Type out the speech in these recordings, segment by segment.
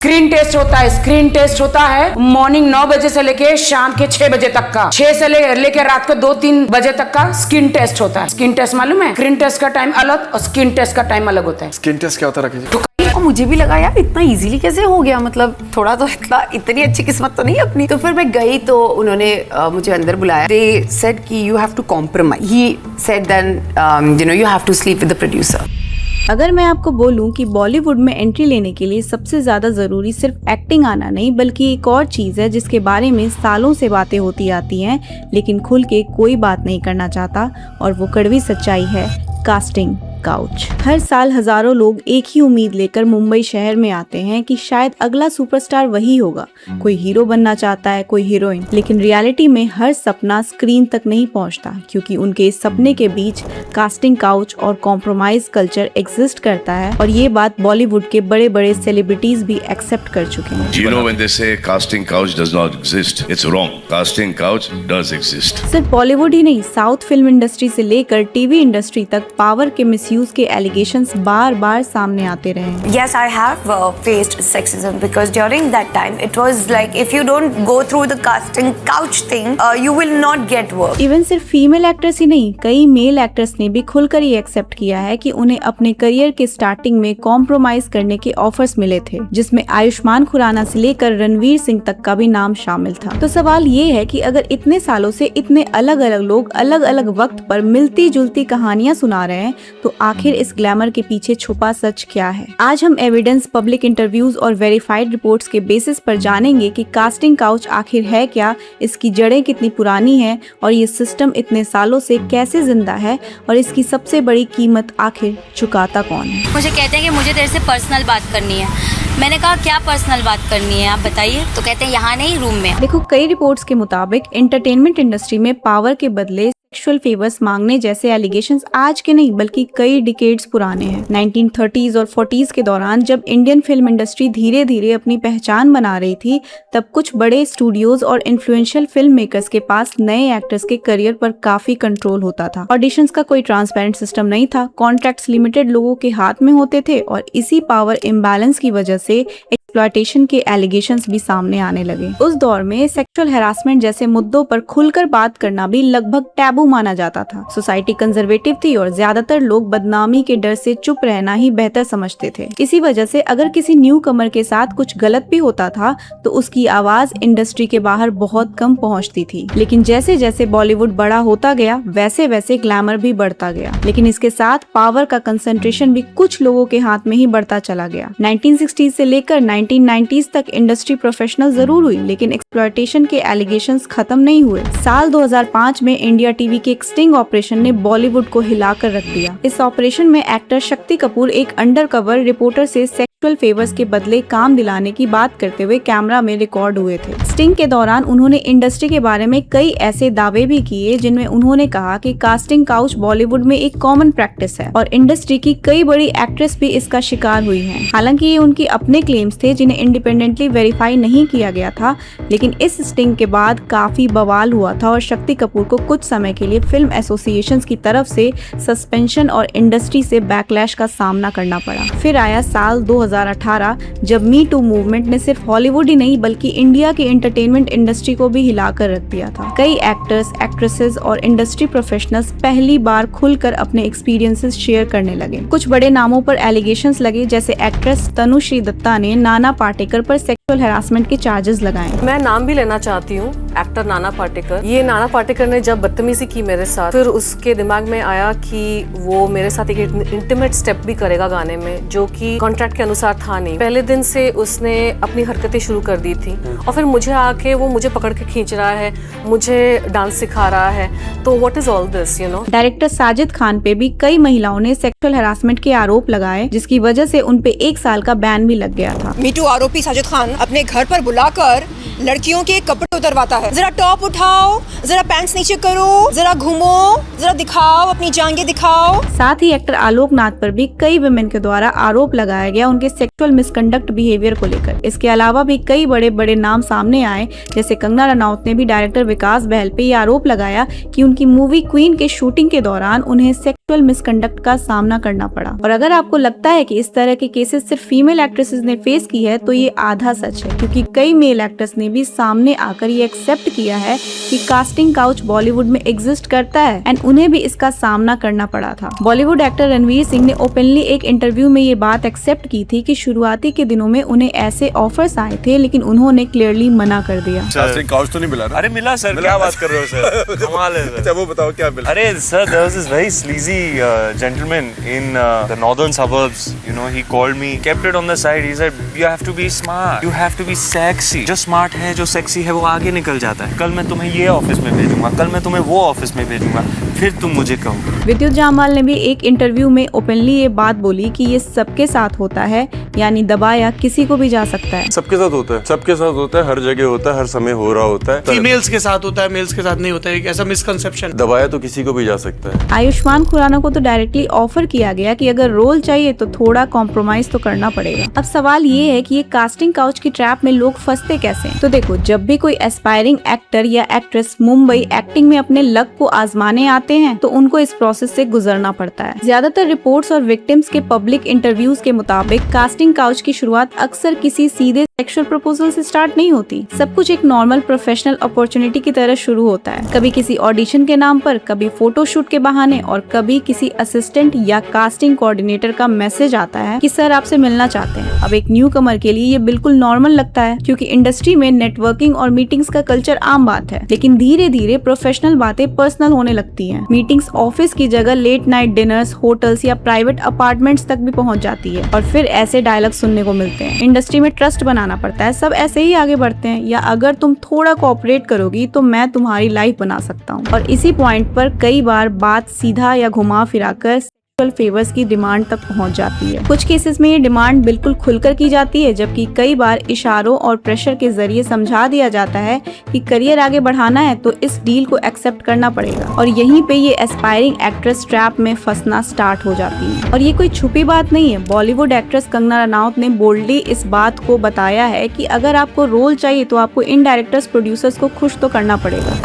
Screen test होता है, screen test होता है मॉर्निंग 9 बजे से लेके शाम के 6 बजे तक का, 6 से लेके रात को 2-3 बजे तक का स्किन टेस्ट होता है। स्किन टेस्ट मालूम है? स्क्रीन टेस्ट का टाइम अलग और स्किन टेस्ट का टाइम अलग होता है। स्किन टेस्ट क्या होता है राकेश जी? और मुझे भी लगा यार इतना इजीली कैसे हो गया, मतलब थोड़ा तो इतनी अच्छी किस्मत तो नहीं अपनी। तो फिर मैं गई तो उन्होंने मुझे अंदर बुलाया। दे सेड कि you have to compromise. He said then you have to sleep with the producer. अगर मैं आपको बोलूं कि बॉलीवुड में एंट्री लेने के लिए सबसे ज्यादा जरूरी सिर्फ एक्टिंग आना नहीं बल्कि एक और चीज है जिसके बारे में सालों से बातें होती आती हैं लेकिन खुल के कोई बात नहीं करना चाहता, और वो कड़वी सच्चाई है कास्टिंग काउच। हर साल हजारों लोग एक ही उम्मीद लेकर मुंबई शहर में आते हैं कि शायद अगला सुपरस्टार वही होगा। कोई हीरो बनना चाहता है, कोई हीरोइन, लेकिन रियलिटी में हर सपना स्क्रीन तक नहीं पहुंचता क्योंकि उनके इस सपने के बीच कास्टिंग काउच और कॉम्प्रोमाइज कल्चर एग्जिस्ट करता है, और ये बात बॉलीवुड के बड़े बड़े सेलिब्रिटीज भी एक्सेप्ट कर चुके हैं। You know when they say casting couch does not exist, it's wrong. Casting couch does exist. सिर्फ बॉलीवुड ही नहीं, साउथ फिल्म इंडस्ट्री से लेकर टीवी इंडस्ट्री तक पावर के मिसयूज के एलिगेशंस बार बार सामने आते रहे हैं। Yes, I have faced sexism because during that time it was like if you don't go through the casting couch thing, you will not get work. Even सिर्फ female actors ही नहीं, कई male actors ने भी खुलकर ये accept किया है कि उन्हें अपने करियर के स्टार्टिंग में कॉम्प्रोमाइज करने के ऑफर्स मिले थे, जिसमें आयुष्मान खुराना से लेकर रणवीर सिंह तक का भी नाम शामिल था। तो सवाल ये है कि अगर इतने सालों से इतने अलग अलग लोग अलग अलग वक्त पर मिलती जुलती कहानियां सुना रहे हैं तो आखिर इस ग्लैमर के पीछे छुपा सच क्या है? आज हम एविडेंस, पब्लिक इंटरव्यूज और वेरीफाइड रिपोर्ट्स के बेसिस पर जानेंगे कि कास्टिंग काउच आखिर है क्या, इसकी जड़ें कितनी पुरानी हैं और ये सिस्टम इतने सालों से कैसे जिंदा है, और इसकी सबसे बड़ी कीमत आखिर चुकाता कौन है। मुझे कहते हैं कि मुझे तेरे से पर्सनल बात करनी है। मैंने कहा क्या पर्सनल बात करनी है आप बताइए, तो कहते हैं यहाँ नहीं रूम में। देखो, कई रिपोर्ट्स के मुताबिक एंटरटेनमेंट इंडस्ट्री में पावर के बदले सेक्सुअल फेवर्स मांगने जैसे एलिगेशंस आज के नहीं बल्कि कई डिकेड्स पुराने हैं। 1930s और 40s के दौरान जब इंडियन फिल्म इंडस्ट्री धीरे धीरे अपनी पहचान बना रही थी, तब कुछ बड़े स्टूडियोज और इन्फ्लुएंशियल फिल्म मेकर्स के पास नए एक्टर्स के करियर पर काफी कंट्रोल होता था। ऑडिशंस का कोई ट्रांसपेरेंट सिस्टम नहीं था, कॉन्ट्रैक्ट्स लिमिटेड लोगों के हाथ में होते थे, और इसी पावर इम्बैलेंस की वजह से एक्सप्लॉयटेशन के एलिगेशंस भी सामने आने लगे। उस दौर में सेक्सुअल हैरासमेंट जैसे मुद्दों पर खुलकर बात करना भी लगभग टैबू माना जाता था। सोसाइटी कंजर्वेटिव थी और ज्यादातर लोग बदनामी के डर से चुप रहना ही बेहतर समझते थे। इसी वजह से अगर किसी न्यू कमर के साथ कुछ गलत भी होता था तो उसकी आवाज इंडस्ट्री के बाहर बहुत कम पहुंचती थी। लेकिन जैसे जैसे बॉलीवुड बड़ा होता गया वैसे वैसे ग्लैमर भी बढ़ता गया, लेकिन इसके साथ पावर का कंसंट्रेशन भी कुछ लोगों के हाथ में ही बढ़ता चला गया। 1960s से लेकर 1990s तक इंडस्ट्री प्रोफेशनल जरूर हुई, लेकिन एक्सप्लॉयटेशन के एलिगेशंस खत्म नहीं हुए। साल 2005 में इंडिया टीवी के एक स्टिंग ऑपरेशन ने बॉलीवुड को हिलाकर रख दिया। इस ऑपरेशन में एक्टर शक्ति कपूर एक अंडरकवर रिपोर्टर से सेक्सुअल फेवर्स के बदले काम दिलाने की बात करते हुए कैमरा में रिकॉर्ड हुए थे। स्टिंग के दौरान उन्होंने इंडस्ट्री के बारे में कई ऐसे दावे भी किए जिनमें उन्होंने कहा कि कास्टिंग काउच बॉलीवुड में एक कॉमन प्रैक्टिस है और इंडस्ट्री की कई बड़ी एक्ट्रेस भी इसका शिकार हुई हैं। हालांकि ये उनके अपने क्लेम्स थे जिन्हें इंडिपेंडेंटली वेरीफाई नहीं किया गया था, लेकिन इस स्टिंग के बाद काफी बवाल हुआ था और शक्ति कपूर को कुछ समय के लिए फिल्म एसोसिएशंस की तरफ से सस्पेंशन और इंडस्ट्री से बैकलैश का सामना करना पड़ा। फिर आया साल 2018 जब मी टू मूवमेंट ने सिर्फ हॉलीवुड ही नहीं बल्कि इंडिया की एंटरटेनमेंट इंडस्ट्री को भी हिलाकर रख दिया था। कई एक्टर्स, एक्ट्रेसेस और इंडस्ट्री प्रोफेशनल्स पहली बार खुलकर अपने एक्सपीरियंसेस शेयर करने लगे। कुछ बड़े नामों पर एलिगेशंस लगे, जैसे एक्ट्रेस तनुश्री दत्ता ने नाना पाटेकर पर सेक्सुअल हैरासमेंट के चार्जेस लगाए। मैं नाम भी लेना चाहती हूँ, एक्टर नाना पाटेकर। ये नाना पाटेकर ने जब बदतमीजी की मेरे साथ, फिर उसके दिमाग में आया कि वो मेरे साथ एक इंटीमेट स्टेप भी करेगा गाने में, जो कि कॉन्ट्रैक्ट के अनुसार था नहीं। पहले दिन से उसने अपनी हरकतें शुरू कर दी थी और फिर मुझे आके वो मुझे पकड़ के खींच रहा है, मुझे डांस सिखा रहा है। तो what is all this, you know. Director Sajid Khan पे भी कई महिलाओं ने सेक्सुअल हैरासमेंट के आरोप लगाए, जिसकी वजह से उन पे 1 साल का बैन भी लग गया था। मीटू आरोपी साजिद खान अपने घर पर बुलाकर लड़कियों के कपड़े उतरवाता है। जरा टॉप उठाओ, जरा पैंट्स नीचे करो, जरा घूमो, जरा दिखाओ, अपनी जांघें दिखाओ। साथ ही एक्टर आलोक नाथ पर भी कई वुमेन के द्वारा आरोप लगाया गया उनके सेक्सुअल मिसकंडक्ट बिहेवियर को लेकर। इसके अलावा भी कई बड़े बड़े नाम सामने आए, जैसे कंगना रनौत ने भी डायरेक्टर विकास बहल पे ये आरोप लगाया कि उनकी मूवी क्वीन के शूटिंग के दौरान उन्हें सेक्सुअल मिसकंडक्ट का सामना करना पड़ा। और अगर आपको लगता है कि इस तरह के केसेस सिर्फ फीमेल एक्ट्रेसेस ने फेस की है, तो ये आधा सच है, क्योंकि कई मेल एक्टर्स ने भी सामने आकर ये एक्सेप्ट किया है कि कास्टिंग काउच बॉलीवुड में एग्जिस्ट करता है एंड उन्हें भी इसका सामना करना पड़ा था। बॉलीवुड एक्टर रणवीर सिंह ने ओपनली एक इंटरव्यू में ये बात एक्सेप्ट की थी कि शुरुआती के दिनों में उन्हें ऐसे ऑफर्स आए थे, लेकिन उन्होंने क्लियरली मना कर दिया। कास्टिंग काउच तो नहीं मिला ना? अरे मिला सर, क्या बात कर रहे हो सर, कमाल है सर। अच्छा वो बताओ क्या मिला? अरे sir, there was this very sleazy gentleman in the northern suburbs. You know, he called me, kept it on the side. He said, "You have to be smart. You have to be sexy. जो smart है, जो sexy है, वो आगे निकल जाता है। कल मैं तुम्हें ये ऑफिस में भेजूंगा, कल मैं तुम्हें वो ऑफिस में भेजूंगा, फिर तुम मुझे कहो।" विद्युत जामवाल ने भी एक इंटरव्यू में ओपनली ये बात बोली कि ये सबके साथ होता है, यानी दबाया किसी को भी जा सकता है। सबके साथ होता है, सबके साथ होता है, हर जगह होता है, हर समय हो रहा होता है। फीमेल्स के साथ होता है, मेल्स के साथ नहीं होता है, एक ऐसा मिसकंसेप्शन। दबाया तो किसी को भी जा सकता है। आयुष्मान खुराना को तो डायरेक्टली ऑफर किया गया कि अगर रोल चाहिए तो थोड़ा कॉम्प्रोमाइज तो करना पड़ेगा। अब सवाल ये है कि ये कास्टिंग काउच की ट्रैप में लोग फंसते कैसे हैं? तो देखो, जब भी कोई एस्पायरिंग एक्टर या एक्ट्रेस मुंबई एक्टिंग में अपने लक को आजमाने आते हैं, तो उनको इस प्रोसेस से गुजरना पड़ता है। ज्यादातर रिपोर्ट्स और विक्टिम्स के पब्लिक इंटरव्यूज के मुताबिक कास्टिंग काउच की शुरुआत अक्सर किसी सीधे सेक्सुअल प्रपोजल से स्टार्ट नहीं होती। सब कुछ एक नॉर्मल प्रोफेशनल अपॉर्चुनिटी की तरह शुरू होता है, कभी किसी ऑडिशन के नाम पर, कभी फोटोशूट के बहाने, और कभी किसी असिस्टेंट या कास्टिंग कोऑर्डिनेटर का मैसेज आता है कि सर आपसे मिलना चाहते हैं। अब एक न्यू कमर के लिए ये बिल्कुल नॉर्मल लगता है, क्योंकि इंडस्ट्री में नेटवर्किंग और मीटिंग्स का कल्चर आम बात है। लेकिन धीरे धीरे प्रोफेशनल बातें पर्सनल होने लगती हैं। मीटिंग्स ऑफिस की जगह लेट नाइट डिनर्स, होटल्स या प्राइवेट अपार्टमेंट्स तक भी पहुंच जाती है, और फिर ऐसे डायलॉग सुनने को मिलते हैं, इंडस्ट्री में ट्रस्ट बनाना पड़ता है, सब ऐसे ही आगे बढ़ते हैं, या अगर तुम थोड़ा कोऑपरेट करोगी तो मैं तुम्हारी लाइफ बना सकता हूँ। और इसी पॉइंट पर कई बार बात सीधा या घुमा फिराकर फेवर्स की डिमांड तक पहुंच जाती है। कुछ केसेस में ये डिमांड बिल्कुल खुलकर की जाती है, जबकि कई बार इशारों और प्रेशर के जरिए समझा दिया जाता है कि करियर आगे बढ़ाना है तो इस डील को एक्सेप्ट करना पड़ेगा। और यहीं पे ये एस्पायरिंग एक्ट्रेस ट्रैप में फंसना स्टार्ट हो जाती है। और ये कोई छुपी बात नहीं है। बॉलीवुड एक्ट्रेस कंगना रनौत ने बोल्डली इस बात को बताया है कि अगर आपको रोल चाहिए तो आपको इन डायरेक्टर्स प्रोड्यूसर्स को खुश तो करना पड़ेगा।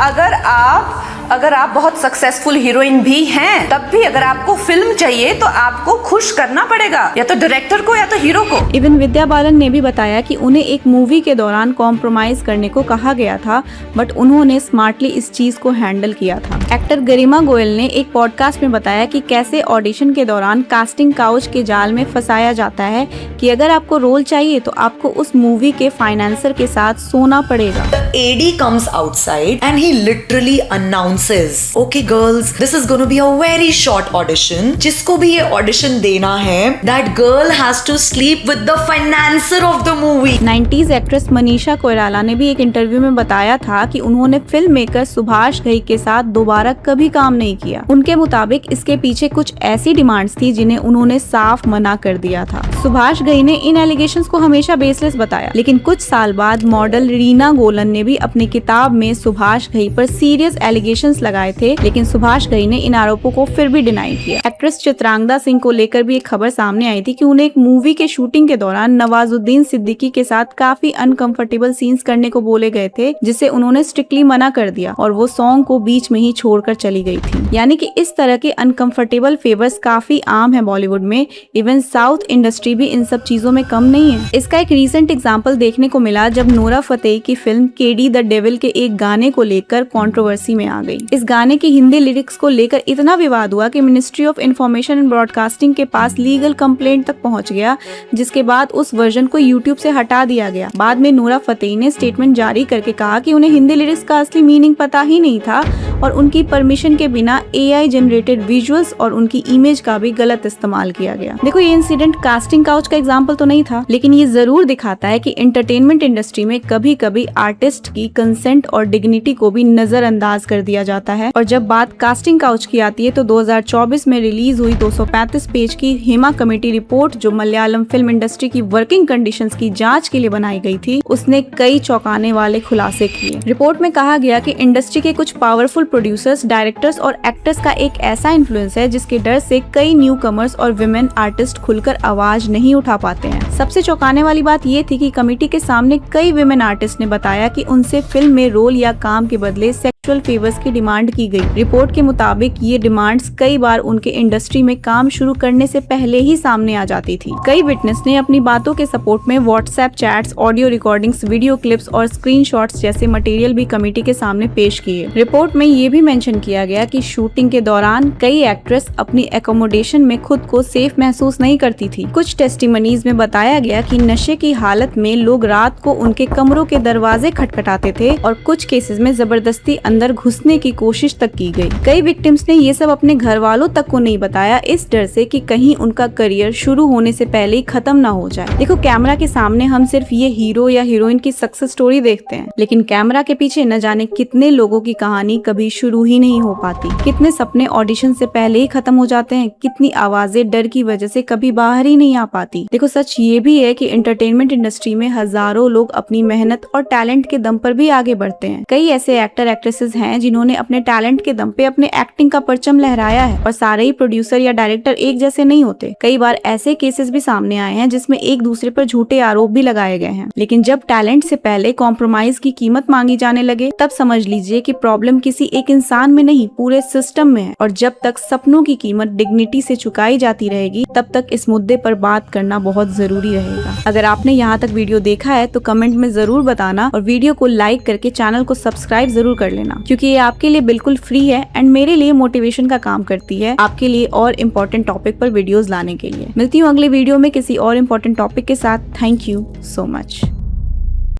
अगर आप बहुत सक्सेसफुल हीरोइन भी हैं, तब भी अगर आपको फिल्म चाहिए तो आपको खुश करना पड़ेगा, या तो डायरेक्टर को या तो हीरो को। इवन विद्या बालन ने भी बताया कि उन्हें एक मूवी के दौरान कॉम्प्रोमाइज करने को कहा गया था, बट उन्होंने स्मार्टली इस चीज को हैंडल किया था। एक्टर गरिमा गोयल ने एक पॉडकास्ट में बताया कि कैसे ऑडिशन के दौरान कास्टिंग काउच के जाल में फंसाया जाता है कि अगर आपको रोल चाहिए तो आपको उस मूवी के फाइनेंसर के साथ सोना पड़ेगा। AD comes outside and he literally announces, "Okay girls, this is going to be a very short audition. जिसको भी ये ऑडिशन देना है, that girl has to sleep with the financer of the movie." 90s actress Manisha Koirala ने भी एक interview में बताया था कि उन्होंने फिल्म मेकर सुभाष घई के साथ दोबारा कभी काम नहीं किया। उनके मुताबिक इसके पीछे कुछ ऐसी डिमांड्स थी जिन्हें उन्होंने साफ मना कर दिया था। सुभाष घई ने इन एलिगेशंस को हमेशा बेसलेस बताया, लेकिन कुछ साल बाद मॉडल रीना गोलन ने भी अपनी किताब में सुभाष घई पर सीरियस एलिगेशंस लगाए थे, लेकिन सुभाष घई ने इन आरोपों को फिर भी डिनाई किया। एक्ट्रेस चित्रांगदा सिंह को लेकर भी एक खबर सामने आई थी कि उन्हें एक मूवी के शूटिंग के दौरान नवाजुद्दीन सिद्दीकी के साथ काफी अनकंफर्टेबल सीन्स करने को बोले गए थे, जिसे उन्होंने स्ट्रिक्टली मना कर दिया और वो सॉन्ग को बीच में ही छोड़कर चली गई थी। यानी कि इस तरह के अनकंफर्टेबल फेवर्स काफी आम है बॉलीवुड में। इवन साउथ इंडस्ट्री भी इन सब चीजों में कम नहीं है। इसका एक रीसेंट एग्जाम्पल देखने को मिला जब नोरा फतेही की फिल्म केडी द डेविल के एक गाने को लेकर कंट्रोवर्सी में आ गई। इस गाने की हिंदी लिरिक्स को लेकर इतना विवाद हुआ कि ministry of information and broadcasting के पास लीगल कंप्लेंट तक पहुंच गया, जिसके बाद उस वर्जन को यूट्यूब से हटा दिया गया। बाद में नोरा फतेही ने स्टेटमेंट जारी करके कहा कि उन्हें हिंदी लिरिक्स का असली मीनिंग पता ही नहीं था और उनकी परमिशन के बिना AI जनरेटेड विजुअल्स और उनकी इमेज का भी गलत इस्तेमाल किया गया। देखो, ये इंसिडेंट कास्टिंग काउच का एग्जाम्पल तो नहीं था, लेकिन ये जरूर दिखाता है कि एंटरटेनमेंट इंडस्ट्री में कभी कभी आर्टिस्ट की कंसेंट और डिग्निटी को भी नजरअंदाज कर दिया जाता है। और जब बात कास्टिंग काउच की आती है तो 2024 में रिलीज हुई 235 पेज की हेमा कमेटी रिपोर्ट, जो मलयालम फिल्म इंडस्ट्री की वर्किंग कंडीशंस की जांच के लिए बनाई गई थी, उसने कई चौंकाने वाले खुलासे किए। रिपोर्ट में कहा गया कि इंडस्ट्री के कुछ पावरफुल प्रोड्यूसर्स, डायरेक्टर्स और एक्टर्स का एक ऐसा इन्फ्लुएंस है जिसके डर से कई न्यू कमर्स और विमेन आर्टिस्ट खुलकर आवाज नहीं उठा पाते हैं। सबसे चौंकाने वाली बात ये थी कि कमेटी के सामने कई विमेन आर्टिस्ट ने बताया कि उनसे फिल्म में रोल या काम के बदले सेक्सुअल फेवर्स की डिमांड की गई। रिपोर्ट के मुताबिक ये डिमांड्स कई बार उनके इंडस्ट्री में काम शुरू करने से पहले ही सामने आ जाती थी। कई विटनेस ने अपनी बातों के सपोर्ट में WhatsApp chats, audio recordings, video clips और स्क्रीनशॉट्स जैसे मटेरियल भी कमेटी के सामने पेश किए। रिपोर्ट में ये भी मेंशन किया गया कि शूटिंग के दौरान कई एक्ट्रेस अपनी एकोमोडेशन में खुद को सेफ महसूस नहीं करती थी। कुछ टेस्टिमनीज में बताया गया कि नशे की हालत में लोग रात को उनके कमरों के दरवाजे खटखटाते थे और कुछ केसेस में जबरदस्ती अंदर घुसने की कोशिश तक की गई। कई विक्टिम्स ने ये सब अपने घर वालों तक को नहीं बताया, इस डर से कि कहीं उनका करियर शुरू होने से पहले ही खत्म ना हो जाए। देखो, कैमरा के सामने हम सिर्फ ये हीरो या हीरोइन की सक्सेस स्टोरी देखते हैं, लेकिन कैमरा के पीछे न जाने कितने लोगों की कहानी कभी शुरू ही नहीं हो पाती, कितने सपने ऑडिशन से पहले ही खत्म हो जाते हैं, कितनी आवाजें डर की वजह से कभी बाहर ही नहीं आ पाती। देखो, सच ये भी है कि एंटरटेनमेंट इंडस्ट्री में हजारों लोग अपनी मेहनत और टैलेंट के दम पर भी आगे बढ़ते हैं। कई ऐसे एक्टर एक्ट्रेसेस हैं जिन्होंने अपने टैलेंट के दम पे अपने एक्टिंग का परचम लहराया है, और सारे ही प्रोड्यूसर या डायरेक्टर एक जैसे नहीं होते। कई बार ऐसे केसेस भी सामने आए हैं जिसमें एक दूसरे पर झूठे आरोप भी लगाए गए हैं। लेकिन जब टैलेंट से पहले कॉम्प्रोमाइज की कीमत मांगी जाने लगे, तब समझ लीजिए कि प्रॉब्लम किसी एक इंसान में नहीं, पूरे सिस्टम में है। और जब तक सपनों की कीमत डिग्निटी से चुकाई जाती रहेगी, तब तक इस मुद्दे पर बात करना बहुत जरूरी रहेगा। अगर आपने यहाँ तक वीडियो देखा है तो कमेंट में जरूर बताना, और वीडियो को लाइक करके चैनल को सब्सक्राइब जरूर कर लेना, क्योंकि ये आपके लिए बिल्कुल फ्री है एंड मेरे लिए मोटिवेशन का काम करती है आपके लिए और इम्पोर्टेंट टॉपिक पर वीडियोस लाने के लिए। मिलती हूँ अगले वीडियो में किसी और इम्पोर्टेंट टॉपिक के साथ। Thank you so much.